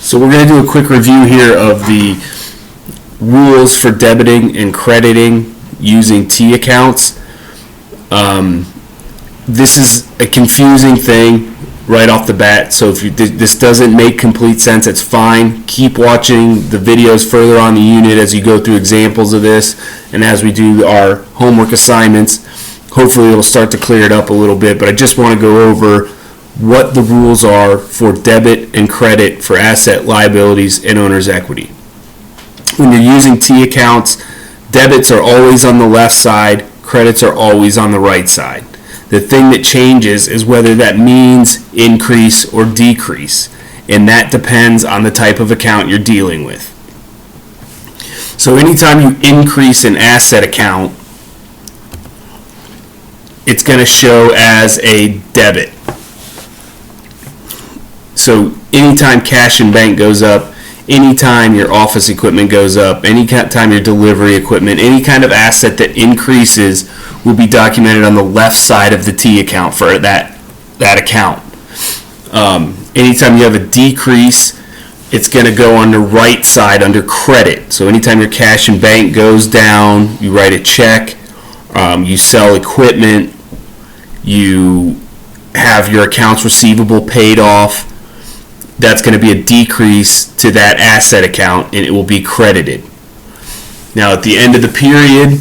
So we're going to do a quick review here of the rules for debiting and crediting using T accounts. This is a confusing thing right off the bat, so if this doesn't make complete sense, it's fine. Keep watching the videos further on the unit as you go through examples of this, and as we do our homework assignments, hopefully it'll start to clear it up a little bit. But I just want to go over what the rules are for debit and credit for asset, liabilities, and owner's equity. When you're using T accounts, debits are always on the left side, credits are always on the right side. The thing that changes is whether that means increase or decrease, and that depends on the type of account you're dealing with. So anytime you increase an asset account, it's going to show as a debit. So anytime cash and bank goes up, anytime your office equipment goes up, anytime your delivery equipment, any kind of asset that increases will be documented on the left side of the T account for that account. Anytime you have a decrease, it's going to go on the right side under credit. So anytime your cash and bank goes down, you write a check, you sell equipment, you have your accounts receivable paid off, that's going to be a decrease to that asset account, and it will be credited. Now at the end of the period,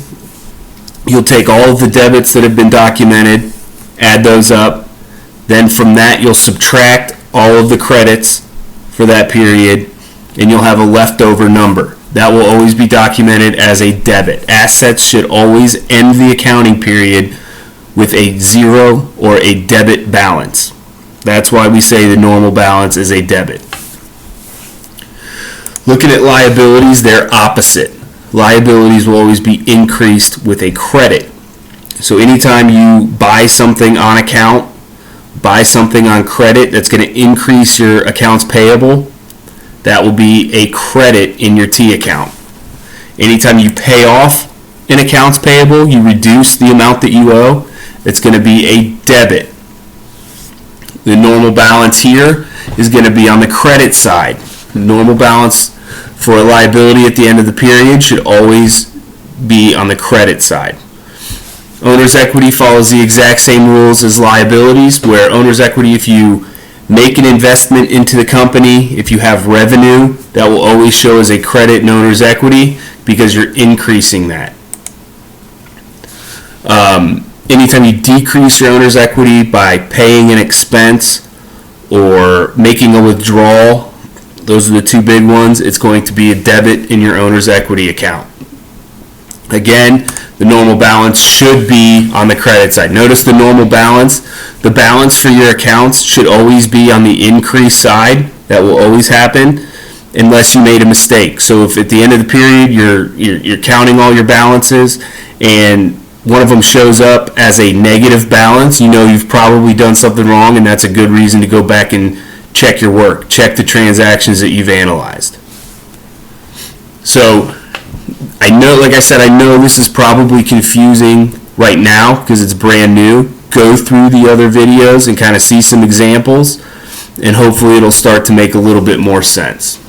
you'll take all of the debits that have been documented, add those up, then from that you'll subtract all of the credits for that period, and you'll have a leftover number. That will always be documented as a debit. Assets should always end the accounting period with a zero or a debit balance. That's why we say the normal balance is a debit. Looking at liabilities, they're opposite. Liabilities will always be increased with a credit. So anytime you buy something on account, buy something on credit that's going to increase your accounts payable, that will be a credit in your T account. Anytime you pay off an accounts payable, you reduce the amount that you owe, it's going to be a debit. The normal balance here is going to be on the credit side. The normal balance for a liability at the end of the period should always be on the credit side. Owner's equity follows the exact same rules as liabilities, where owner's equity, if you make an investment into the company, if you have revenue, that will always show as a credit in owner's equity because you're increasing that. Anytime you decrease your owner's equity by paying an expense or making a withdrawal, those are the two big ones, it's going to be a debit in your owner's equity account. Again, the normal balance should be on the credit side. Notice the normal balance. The balance for your accounts should always be on the increase side. That will always happen unless you made a mistake. So if at the end of the period you're counting all your balances and one of them shows up as a negative balance, you know you've probably done something wrong, and that's a good reason to go back and check your work, check the transactions that you've analyzed. So I know, like I said, I know this is probably confusing right now because it's brand new. Go through the other videos and kind of see some examples, and hopefully it'll start to make a little bit more sense.